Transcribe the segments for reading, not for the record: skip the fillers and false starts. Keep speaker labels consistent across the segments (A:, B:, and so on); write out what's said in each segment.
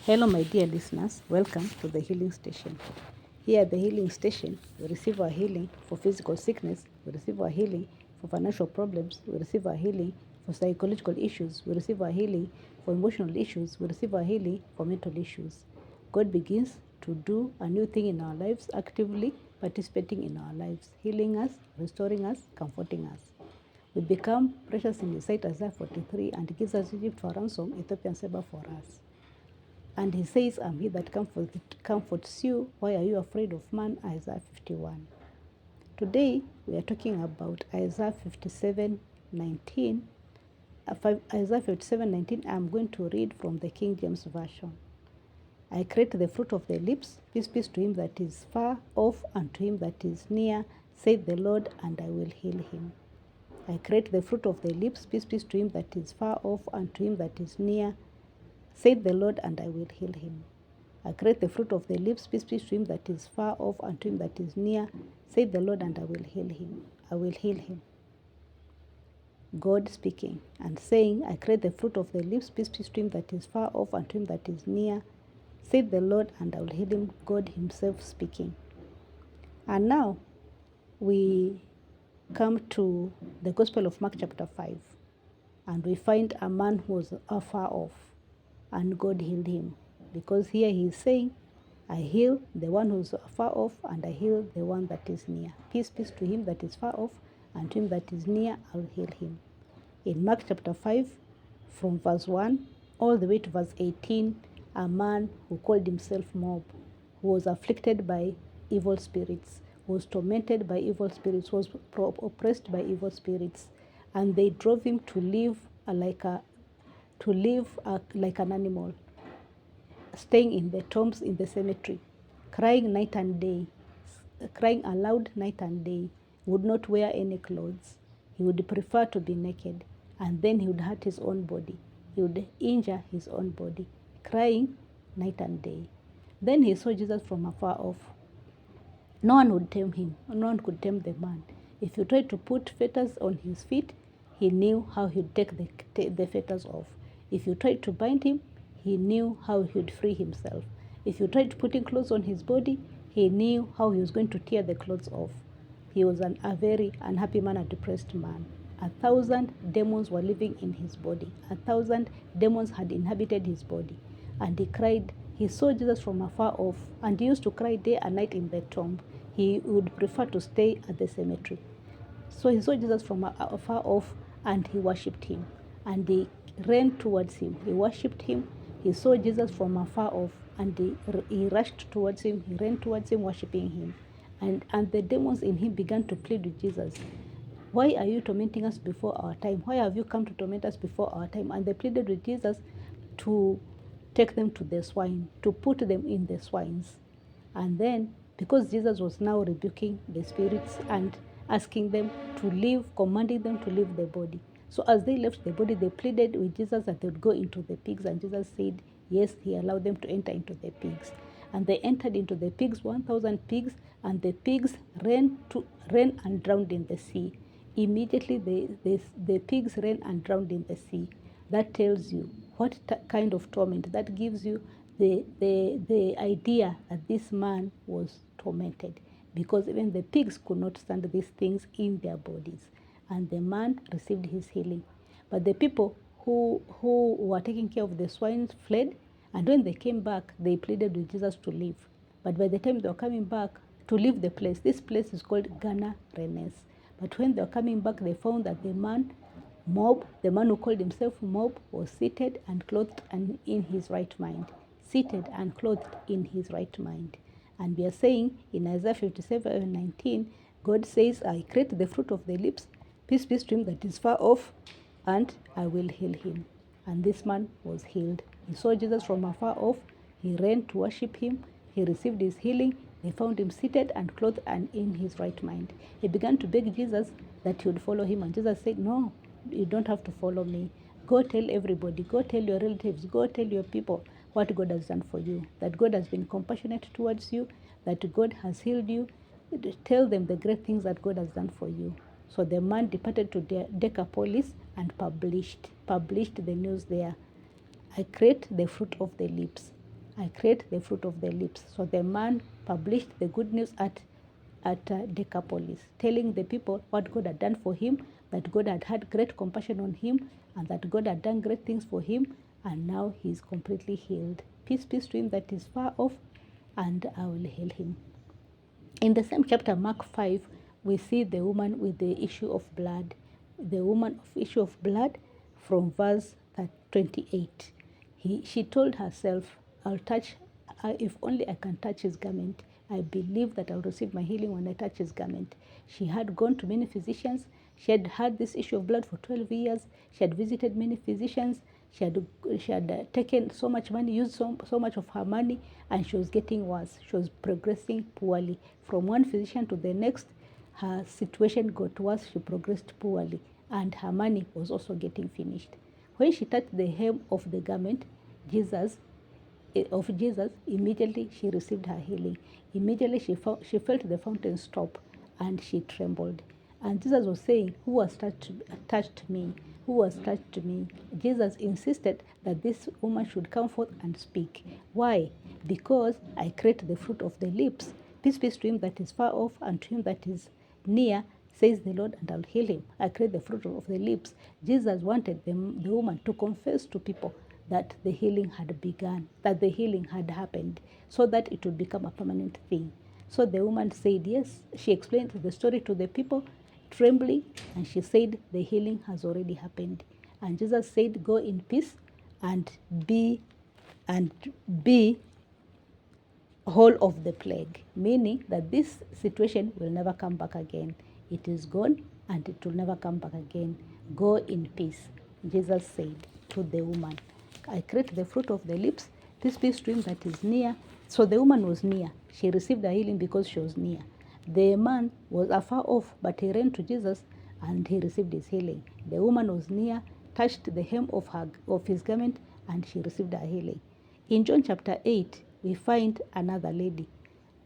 A: Hello, my dear listeners. Welcome to the Healing Station. Here at the Healing Station, we receive our healing for physical sickness, we receive our healing for financial problems, we receive our healing for psychological issues, we receive our healing for emotional issues, we receive our healing for mental issues. God begins to do a new thing in our lives, actively participating in our lives, healing us, restoring us, comforting us. We become precious in His sight, Isaiah 43, and gives us Egypt for ransom, Ethiopian saber for us. And he says, I'm he that comforts you. Why are you afraid of man? Isaiah 51. Today, we are talking about Isaiah 57:19. Isaiah 57:19, I'm going to read from the King James Version. I create the fruit of the lips, peace, peace to him that is far off and to him that is near, saith the Lord, and I will heal him. I create the fruit of the lips, peace, peace to him that is far off and to him that is near, saith the Lord, and I will heal him. I create the fruit of the lips, peace, peace to him that is far off and to him that is near, saith the Lord, and I will heal him. I will heal him. God speaking and saying, I create the fruit of the lips, peace, peace to him that is far off and to him that is near, saith the Lord, and I will heal him. God himself speaking. And now we come to the Gospel of Mark chapter 5, and we find a man who was afar off, and God healed him. Because here he is saying, I heal the one who's far off, and I heal the one that is near. Peace, peace to him that is far off, and to him that is near, I will heal him. In Mark chapter 5, from verse 1 all the way to verse 18, a man who called himself Mob, who was afflicted by evil spirits, was tormented by evil spirits, was oppressed by evil spirits, and they drove him to live like an animal, staying in the tombs in the cemetery, crying night and day, crying aloud night and day, would not wear any clothes. He would prefer to be naked, and then he would hurt his own body. He would injure his own body, crying night and day. Then he saw Jesus from afar off. No one would tame him. No one could tame the man. If you tried to put fetters on his feet, he knew how he'd take the fetters off. If you tried to bind him, he knew how he would free himself. If you tried putting clothes on his body, he knew how he was going to tear the clothes off. He was a very unhappy man, a depressed man. 1,000 demons were living in his body. 1,000 demons had inhabited his body. And he cried. He saw Jesus from afar off, and he used to cry day and night in the tomb. He would prefer to stay at the cemetery. So he saw Jesus from afar off, and he worshipped him. And he ran towards him. He worshipped him. He saw Jesus from afar off, and he rushed towards him. He ran towards him, worshipping him. And the demons in him began to plead with Jesus. Why are you tormenting us before our time? Why have you come to torment us before our time? And they pleaded with Jesus to take them to the swine, to put them in the swines. And then, because Jesus was now rebuking the spirits and asking them to leave, commanding them to leave the body. So as they left the body, they pleaded with Jesus that they would go into the pigs. And Jesus said, yes, he allowed them to enter into the pigs. And they entered into the pigs, 1,000 pigs, and the pigs ran and drowned in the sea. Immediately, the pigs ran and drowned in the sea. That tells you what kind of torment. That gives you the idea that this man was tormented, because even the pigs could not stand these things in their bodies. And the man received his healing. But the people who were taking care of the swine fled, and when they came back, they pleaded with Jesus to leave. But by the time they were coming back to leave the place, this place is called Ghana Renes. But when they were coming back, they found that the man who called himself Mob, was seated and clothed and in his right mind. Seated and clothed in his right mind. And we are saying in Isaiah 57:19, God says, I create the fruit of the lips, peace, peace to him that is far off, and I will heal him. And this man was healed. He saw Jesus from afar off. He ran to worship him. He received his healing. They found him seated and clothed and in his right mind. He began to beg Jesus that he would follow him. And Jesus said, no, you don't have to follow me. Go tell everybody. Go tell your relatives. Go tell your people what God has done for you. That God has been compassionate towards you. That God has healed you. Tell them the great things that God has done for you. So the man departed to Decapolis and published the news there. I create the fruit of the lips. I create the fruit of the lips. So the man published the good news at Decapolis, telling the people what God had done for him, that God had had great compassion on him, and that God had done great things for him, and now he is completely healed. Peace, peace to him that is far off, and I will heal him. In the same chapter, Mark 5, we see the woman with the issue of blood. The woman of issue of blood from verse 28. She told herself, I'll touch, if only I can touch his garment. I believe that I'll receive my healing when I touch his garment. She had gone to many physicians. She had had this issue of blood for 12 years. She had visited many physicians. She had taken so much money, used so much of her money, and she was getting worse. She was progressing poorly. From one physician to the next, her situation got worse. She progressed poorly, and her money was also getting finished. When she touched the hem of the garment, Jesus, immediately she received her healing. Immediately she felt the fountain stop, and she trembled. And Jesus was saying, who has touched me? Who has touched me? Jesus insisted that this woman should come forth and speak. Why? Because I create the fruit of the lips. Peace, peace to him that is far off and to him that is near, says the Lord, and I'll heal him. I create the fruit of the lips. Jesus wanted the woman to confess to people that the healing had begun, that the healing had happened, so that it would become a permanent thing. So the woman said yes. She explained the story to the people, trembling, and she said the healing has already happened. And Jesus said, go in peace and be whole of the plague, meaning that this situation will never come back again. It is gone and it will never come back again. Go in peace, Jesus said to the woman. I create the fruit of the lips, peace, peace to him that is near. So the woman was near. She received the healing because she was near. The man was afar off, but he ran to Jesus and he received his healing. The woman was near, touched the hem of his garment, and she received her healing. In John chapter 8, we find another lady,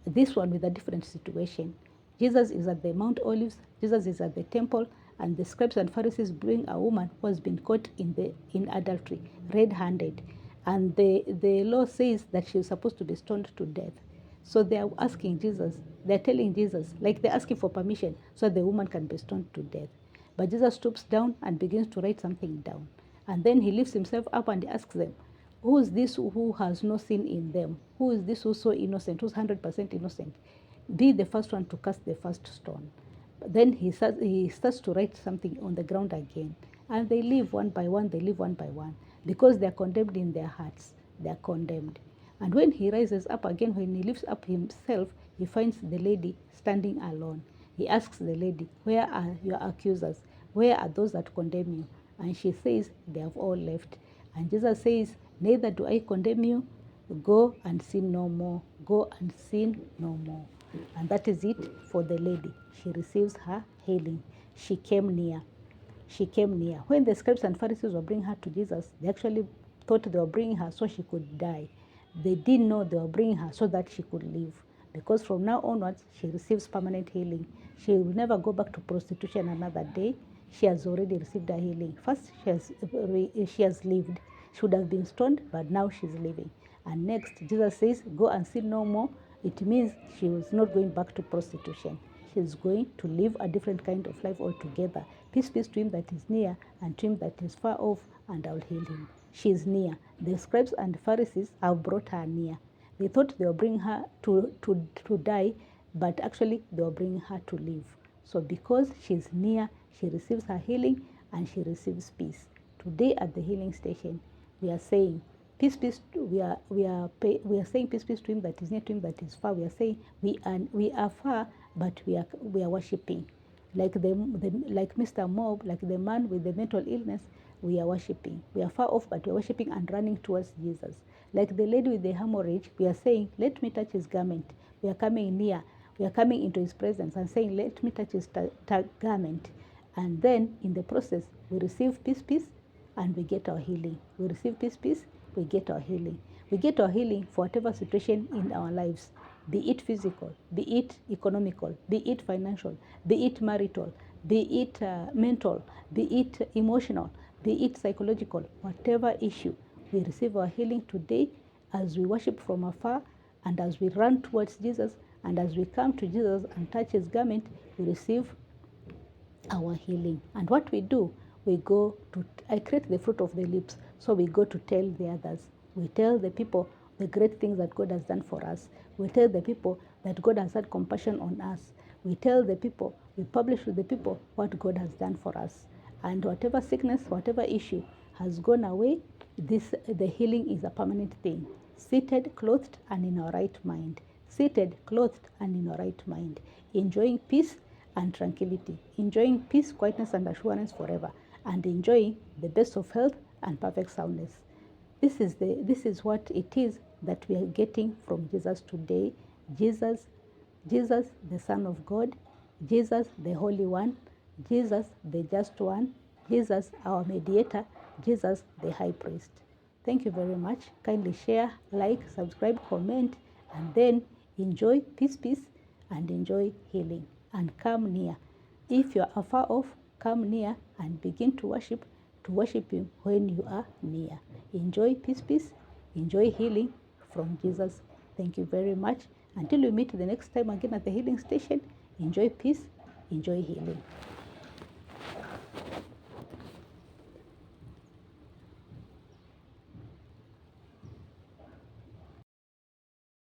A: this one with a different situation. Jesus is at the Mount Olives, Jesus is at the temple, and the scribes and Pharisees bring a woman who has been caught in adultery, red-handed. And the law says that she is supposed to be stoned to death. So they are asking Jesus, they're telling Jesus, like they're asking for permission so the woman can be stoned to death. But Jesus stoops down and begins to write something down. And then he lifts himself up and asks them, who is this who has no sin in them? Who is this who's so innocent, who's 100% innocent? Be the first one to cast the first stone. But then he starts to write something on the ground again. And they leave one by one, because they are condemned in their hearts. They are condemned. And when he rises up again, when he lifts up himself, he finds the lady standing alone. He asks the lady, where are your accusers? Where are those that condemn you? And she says, they have all left. And Jesus says, neither do I condemn you. Go and sin no more. Go and sin no more. And that is it for the lady. She receives her healing. She came near. She came near. When the scribes and Pharisees were bringing her to Jesus, they actually thought they were bringing her so she could die. They didn't know they were bringing her so that she could live. Because from now onwards, she receives permanent healing. She will never go back to prostitution another day. She has already received her healing. First, she has lived. She would have been stoned, but now she's living. And next, Jesus says, go and sin no more. It means she was not going back to prostitution. She's going to live a different kind of life altogether. Peace, peace to him that is near and to him that is far off, and I'll heal him. She is near. The scribes and Pharisees have brought her near. They thought they were bringing her to die, but actually they were bringing her to live. So because she's near, she receives her healing and she receives peace. Today at the healing station, we are saying, peace, peace. We are saying peace, peace to him that is near, to him that is far. We are saying we are far, but we are worshiping. Like like Mr. Mob, like the man with the mental illness, we are worshiping. We are far off, but we are worshiping and running towards Jesus. Like the lady with the hemorrhage, we are saying, let me touch his garment. We are coming near. We are coming into his presence and saying, let me touch his garment. And then in the process, we receive peace, peace, and we get our healing. We receive peace, peace, we get our healing. We get our healing for whatever situation in our lives, be it physical, be it economical, be it financial, be it marital, be it mental, be it emotional, be it psychological, whatever issue, we receive our healing today as we worship from afar, and as we run towards Jesus, and as we come to Jesus and touch his garment, we receive our healing. And what we do, I create the fruit of the lips. So we go to tell the others. We tell the people the great things that God has done for us. We tell the people that God has had compassion on us. We tell the people, we publish to the people what God has done for us. And whatever sickness, whatever issue has gone away, the healing is a permanent thing. Seated, clothed, and in our right mind. Seated, clothed, and in our right mind. Enjoying peace and tranquility, enjoying peace, quietness, and assurance forever, and enjoying the best of health and perfect soundness. This is what it is that we are getting from Jesus today. Jesus, the Son of God, Jesus, the Holy One, Jesus, the Just One, Jesus, our mediator, Jesus, the High Priest. Thank you very much. Kindly share, like, subscribe, comment, and then enjoy peace, and enjoy healing. And come near. If you are afar off, come near and begin to worship him when you are near. Enjoy peace, enjoy healing from Jesus. Thank you very much. Until we meet the next time again at the healing station, enjoy peace, enjoy healing.